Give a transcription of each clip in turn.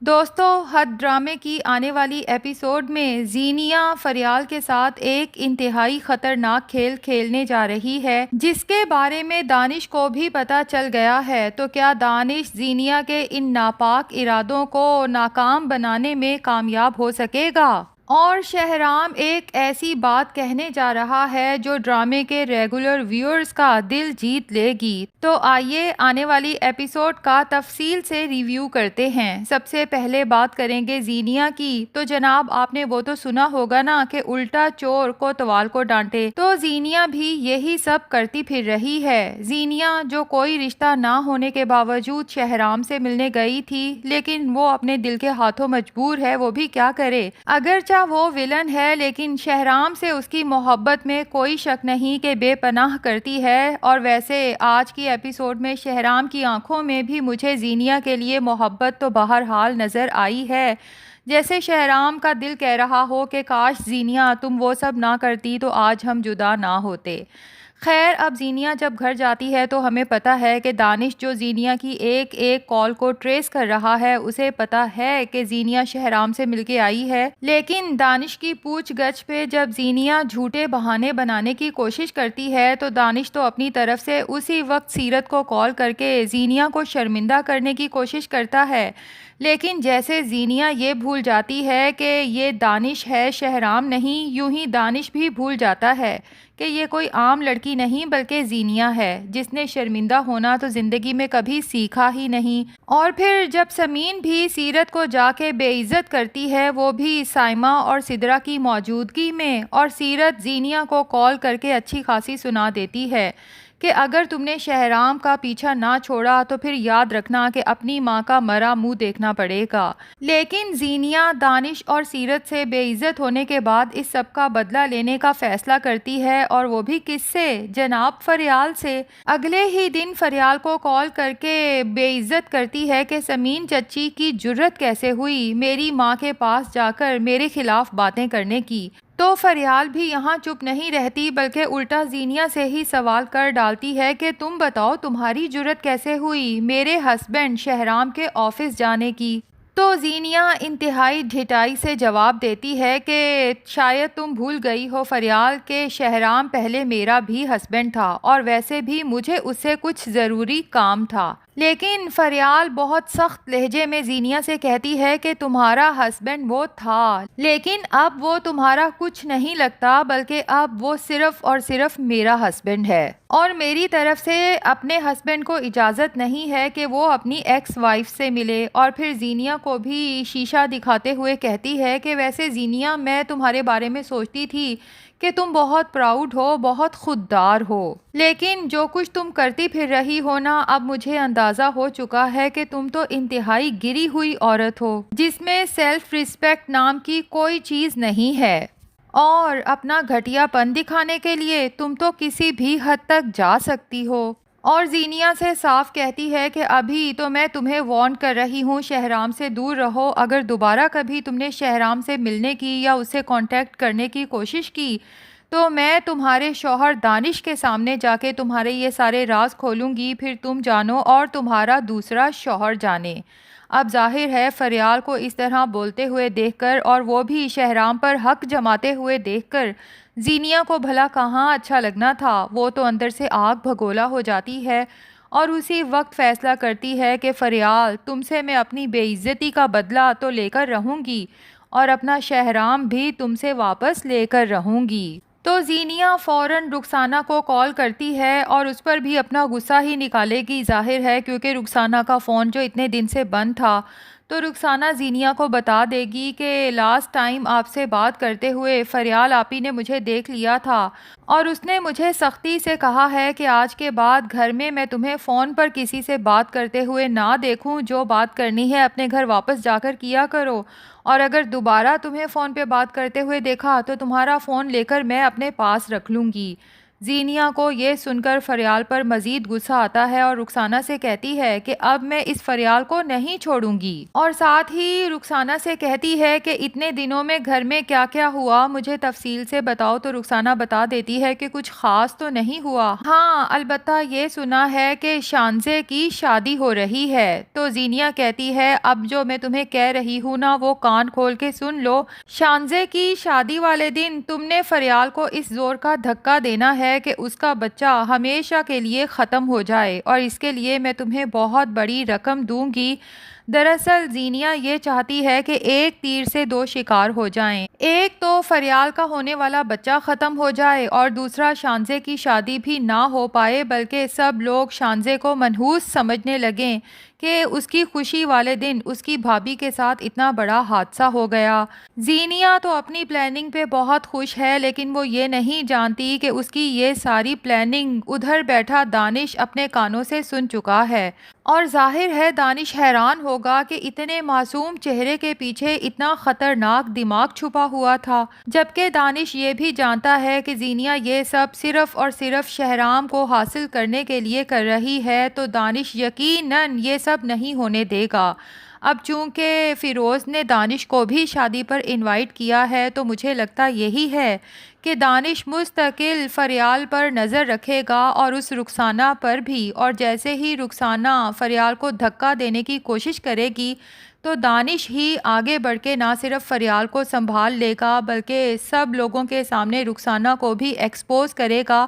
دوستو، حد ڈرامے کی آنے والی ایپیسوڈ میں زینیہ فریال کے ساتھ ایک انتہائی خطرناک کھیل کھیلنے جا رہی ہے جس کے بارے میں دانش کو بھی پتہ چل گیا ہے۔ تو کیا دانش زینیہ کے ان ناپاک ارادوں کو ناکام بنانے میں کامیاب ہو سکے گا؟ اور شہرام ایک ایسی بات کہنے جا رہا ہے جو ڈرامے کے ریگولر ویورز کا دل جیت لے گی۔ تو آئیے آنے والی ایپیسوڈ کا تفصیل سے ریویو کرتے ہیں۔ سب سے پہلے بات کریں گے زینیہ کی۔ تو جناب، آپ نے وہ تو سنا ہوگا نا کہ الٹا چور کوتوال کو ڈانٹے، تو زینیہ بھی یہی سب کرتی پھر رہی ہے۔ زینیہ جو کوئی رشتہ نہ ہونے کے باوجود شہرام سے ملنے گئی تھی، لیکن وہ اپنے دل کے ہاتھوں مجبور ہے، وہ بھی کیا کرے۔ اگرچہ وہ ویلن ہے لیکن شہرام سے اس کی محبت میں کوئی شک نہیں کہ بے پناہ کرتی ہے۔ اور ویسے آج کی ایپیسوڈ میں شہرام کی آنکھوں میں بھی مجھے زینیہ کے لیے محبت تو بہرحال نظر آئی ہے، جیسے شہرام کا دل کہہ رہا ہو کہ کاش زینیہ تم وہ سب نہ کرتی تو آج ہم جدا نہ ہوتے۔ خیر، اب زینیہ جب گھر جاتی ہے تو ہمیں پتہ ہے کہ دانش جو زینیہ کی ایک ایک کال کو ٹریس کر رہا ہے، اسے پتہ ہے کہ زینیہ شہرام سے مل کے آئی ہے۔ لیکن دانش کی پوچھ گچھ پہ جب زینیہ جھوٹے بہانے بنانے کی کوشش کرتی ہے تو دانش تو اپنی طرف سے اسی وقت سیرت کو کال کر کے زینیہ کو شرمندہ کرنے کی کوشش کرتا ہے۔ لیکن جیسے زینیہ یہ بھول جاتی ہے کہ یہ دانش ہے، شہرام نہیں، یوں ہی دانش بھی بھول جاتا ہے کہ یہ کوئی عام لڑکی نہیں بلکہ زینیہ ہے جس نے شرمندہ ہونا تو زندگی میں کبھی سیکھا ہی نہیں۔ اور پھر جب سمین بھی سیرت کو جا کے بے عزت کرتی ہے، وہ بھی سائمہ اور سدرا کی موجودگی میں، اور سیرت زینیہ کو کال کر کے اچھی خاصی سنا دیتی ہے کہ اگر تم نے شہرام کا پیچھا نہ چھوڑا تو پھر یاد رکھنا کہ اپنی ماں کا مرا منہ دیکھنا پڑے گا۔ لیکن زینیہ دانش اور سیرت سے بے عزت ہونے کے بعد اس سب کا بدلہ لینے کا فیصلہ کرتی ہے، اور وہ بھی کس سے؟ جناب فریال سے۔ اگلے ہی دن فریال کو کال کر کے بے عزت کرتی ہے کہ سمین چچی کی جرت کیسے ہوئی میری ماں کے پاس جا کر میرے خلاف باتیں کرنے کی۔ تو فریال بھی یہاں چپ نہیں رہتی بلکہ الٹا زینیہ سے ہی سوال کر ڈالتی ہے کہ تم بتاؤ تمہاری جرت کیسے ہوئی میرے ہسبینڈ شہرام کے آفس جانے کی۔ تو زینیہ انتہائی ڈھٹائی سے جواب دیتی ہے کہ شاید تم بھول گئی ہو فریال کہ شہرام پہلے میرا بھی ہسبینڈ تھا، اور ویسے بھی مجھے اس سے کچھ ضروری کام تھا۔ لیکن فریال بہت سخت لہجے میں زینیہ سے کہتی ہے کہ تمہارا ہسبینڈ وہ تھا، لیکن اب وہ تمہارا کچھ نہیں لگتا بلکہ اب وہ صرف اور صرف میرا ہسبینڈ ہے، اور میری طرف سے اپنے ہسبینڈ کو اجازت نہیں ہے کہ وہ اپنی ایکس وائف سے ملے۔ اور پھر زینیہ کو بھی شیشہ دکھاتے ہوئے کہتی ہے کہ ویسے زینیہ، میں تمہارے بارے میں سوچتی تھی کہ تم بہت پراؤڈ ہو، بہت خوددار ہو، لیکن جو کچھ تم کرتی پھر رہی ہو نا، اب مجھے اندازہ ہو چکا ہے کہ تم تو انتہائی گری ہوئی عورت ہو جس میں سیلف ریسپیکٹ نام کی کوئی چیز نہیں ہے، اور اپنا گھٹیا پن دکھانے کے لیے تم تو کسی بھی حد تک جا سکتی ہو۔ اور زینیہ سے صاف کہتی ہے کہ ابھی تو میں تمہیں وارن کر رہی ہوں، شہرام سے دور رہو، اگر دوبارہ کبھی تم نے شہرام سے ملنے کی یا اسے کانٹیکٹ کرنے کی کوشش کی تو میں تمہارے شوہر دانش کے سامنے جا کے تمہارے یہ سارے راز کھولوں گی، پھر تم جانو اور تمہارا دوسرا شوہر جانے۔ اب ظاہر ہے فریال کو اس طرح بولتے ہوئے دیکھ کر اور وہ بھی شہرام پر حق جماتے ہوئے دیکھ کر زینیہ کو بھلا کہاں اچھا لگنا تھا، وہ تو اندر سے آگ بھگولا ہو جاتی ہے، اور اسی وقت فیصلہ کرتی ہے کہ فریال، تم سے میں اپنی بے عزتی کا بدلہ تو لے کر رہوں گی، اور اپنا شہرام بھی تم سے واپس لے کر رہوں گی۔ تو زینیہ فوراً رخسانہ کو کال کرتی ہے اور اس پر بھی اپنا غصہ ہی نکالے گی، ظاہر ہے کیونکہ رخسانہ کا فون جو اتنے دن سے بند تھا۔ تو رخسانہ زینیہ کو بتا دے گی کہ لاسٹ ٹائم آپ سے بات کرتے ہوئے فریال آپی نے مجھے دیکھ لیا تھا، اور اس نے مجھے سختی سے کہا ہے کہ آج کے بعد گھر میں تمہیں فون پر کسی سے بات کرتے ہوئے نہ دیکھوں، جو بات کرنی ہے اپنے گھر واپس جا کر کیا کرو، اور اگر دوبارہ تمہیں فون پہ بات کرتے ہوئے دیکھا تو تمہارا فون لے کر میں اپنے پاس رکھ لوں گی۔ زینیا کو یہ سن کر فریال پر مزید غصہ آتا ہے اور رخسانہ سے کہتی ہے کہ اب میں اس فریال کو نہیں چھوڑوں گی، اور ساتھ ہی رخسانہ سے کہتی ہے کہ اتنے دنوں میں گھر میں کیا کیا ہوا مجھے تفصیل سے بتاؤ، تو رخسانہ بتا دیتی ہے کہ کچھ خاص تو نہیں ہوا، ہاں البتہ یہ سنا ہے کہ شانزے کی شادی ہو رہی ہے۔ تو زینیا کہتی ہے اب جو میں تمہیں کہہ رہی ہوں نا وہ کان کھول کے سن لو، شانزے کی شادی والے دن تم نے فریال کو اس زور کا دھکا دینا ہے کہ اس کا بچہ ہمیشہ کے لیے ختم ہو جائے، اور اس کے لیے میں تمہیں بہت بڑی رقم دوں گی۔ دراصل زینیا یہ چاہتی ہے کہ ایک تیر سے دو شکار ہو جائیں، ایک تو فریال کا ہونے والا بچہ ختم ہو جائے اور دوسرا شانزے کی شادی بھی نہ ہو پائے، بلکہ سب لوگ شانزے کو منحوس سمجھنے لگیں کہ اس کی خوشی والے دن اس کی بھابھی کے ساتھ اتنا بڑا حادثہ ہو گیا۔ زینیا تو اپنی پلاننگ پہ بہت خوش ہے، لیکن وہ یہ نہیں جانتی کہ اس کی یہ ساری پلاننگ ادھر بیٹھا دانش اپنے کانوں سے سن چکا ہے، اور ظاہر ہے دانش حیران ہوگا کہ اتنے معصوم چہرے کے پیچھے اتنا خطرناک دماغ چھپا ہوا تھا، جبکہ دانش یہ بھی جانتا ہے کہ زینیا یہ سب صرف اور صرف شہرام کو حاصل کرنے کے لیے کر رہی ہے، تو دانش یقیناً یہ سب نہیں ہونے دے گا۔ اب چونکہ فیروز نے دانش کو بھی شادی پر انوائٹ کیا ہے تو مجھے لگتا یہی ہے کہ دانش مستقل فریال پر نظر رکھے گا اور اس رخسانہ پر بھی، اور جیسے ہی رخسانہ فریال کو دھکا دینے کی کوشش کرے گی تو دانش ہی آگے بڑھ کے نہ صرف فریال کو سنبھال لے گا بلکہ سب لوگوں کے سامنے رخسانہ کو بھی ایکسپوز کرے گا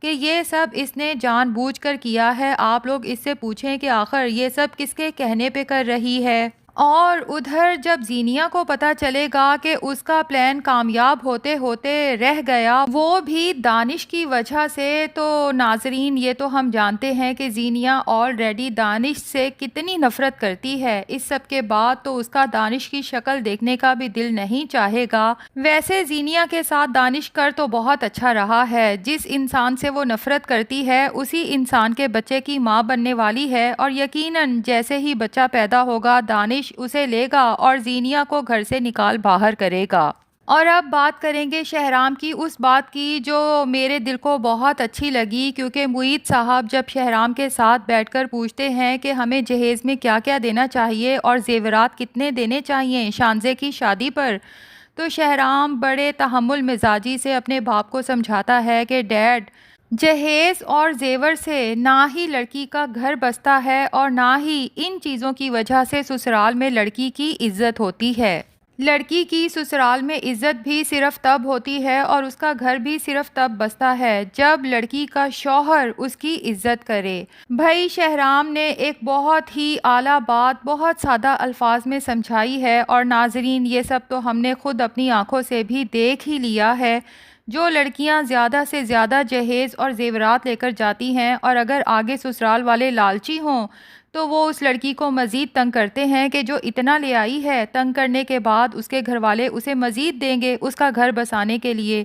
کہ یہ سب اس نے جان بوجھ کر کیا ہے۔ آپ لوگ اس سے پوچھیں کہ آخر یہ سب کس کے کہنے پہ کر رہی ہے۔ اور ادھر جب زینیا کو پتا چلے گا کہ اس کا پلان کامیاب ہوتے ہوتے رہ گیا وہ بھی دانش کی وجہ سے، تو ناظرین یہ تو ہم جانتے ہیں کہ زینیا آلریڈی دانش سے کتنی نفرت کرتی ہے، اس سب کے بعد تو اس کا دانش کی شکل دیکھنے کا بھی دل نہیں چاہے گا۔ ویسے زینیا کے ساتھ دانش کر تو بہت اچھا رہا ہے، جس انسان سے وہ نفرت کرتی ہے اسی انسان کے بچے کی ماں بننے والی ہے، اور یقیناً جیسے ہی بچہ پیدا ہوگا دانش اسے لے گا اور زینیا کو گھر سے نکال باہر کرے گا۔ اور اب بات کریں گے شہرام کی اس بات کی جو میرے دل کو بہت اچھی لگی، کیونکہ معید صاحب جب شہرام کے ساتھ بیٹھ کر پوچھتے ہیں کہ ہمیں جہیز میں کیا کیا دینا چاہیے اور زیورات کتنے دینے چاہیے شانزے کی شادی پر، تو شہرام بڑے تحمل مزاجی سے اپنے باپ کو سمجھاتا ہے کہ ڈیڈ، جہیز اور زیور سے نہ ہی لڑکی کا گھر بستا ہے اور نہ ہی ان چیزوں کی وجہ سے سسرال میں لڑکی کی عزت ہوتی ہے۔ لڑکی کی سسرال میں عزت بھی صرف تب ہوتی ہے اور اس کا گھر بھی صرف تب بستا ہے جب لڑکی کا شوہر اس کی عزت کرے۔ بھائی شہرام نے ایک بہت ہی اعلیٰ بات بہت سادہ الفاظ میں سمجھائی ہے، اور ناظرین یہ سب تو ہم نے خود اپنی آنکھوں سے بھی دیکھ ہی لیا ہے۔ جو لڑکیاں زیادہ سے زیادہ جہیز اور زیورات لے کر جاتی ہیں اور اگر آگے سسرال والے لالچی ہوں تو وہ اس لڑکی کو مزید تنگ کرتے ہیں کہ جو اتنا لے آئی ہے، تنگ کرنے کے بعد اس کے گھر والے اسے مزید دیں گے اس کا گھر بسانے کے لیے۔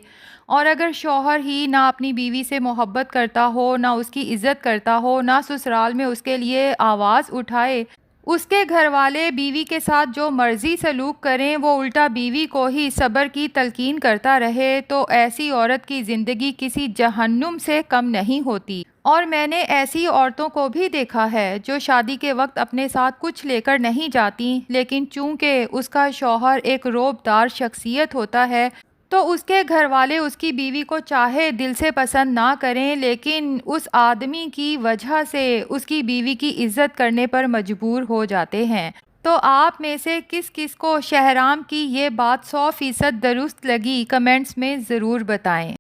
اور اگر شوہر ہی نہ اپنی بیوی سے محبت کرتا ہو، نہ اس کی عزت کرتا ہو، نہ سسرال میں اس کے لیے آواز اٹھائے، اس کے گھر والے بیوی کے ساتھ جو مرضی سلوک کریں، وہ الٹا بیوی کو ہی صبر کی تلقین کرتا رہے، تو ایسی عورت کی زندگی کسی جہنم سے کم نہیں ہوتی۔ اور میں نے ایسی عورتوں کو بھی دیکھا ہے جو شادی کے وقت اپنے ساتھ کچھ لے کر نہیں جاتی، لیکن چونکہ اس کا شوہر ایک رعب دار شخصیت ہوتا ہے تو اس کے گھر والے اس کی بیوی کو چاہے دل سے پسند نہ کریں لیکن اس آدمی کی وجہ سے اس کی بیوی کی عزت کرنے پر مجبور ہو جاتے ہیں۔ تو آپ میں سے کس کس کو شہرام کی یہ بات 100% درست لگی، کمنٹس میں ضرور بتائیں۔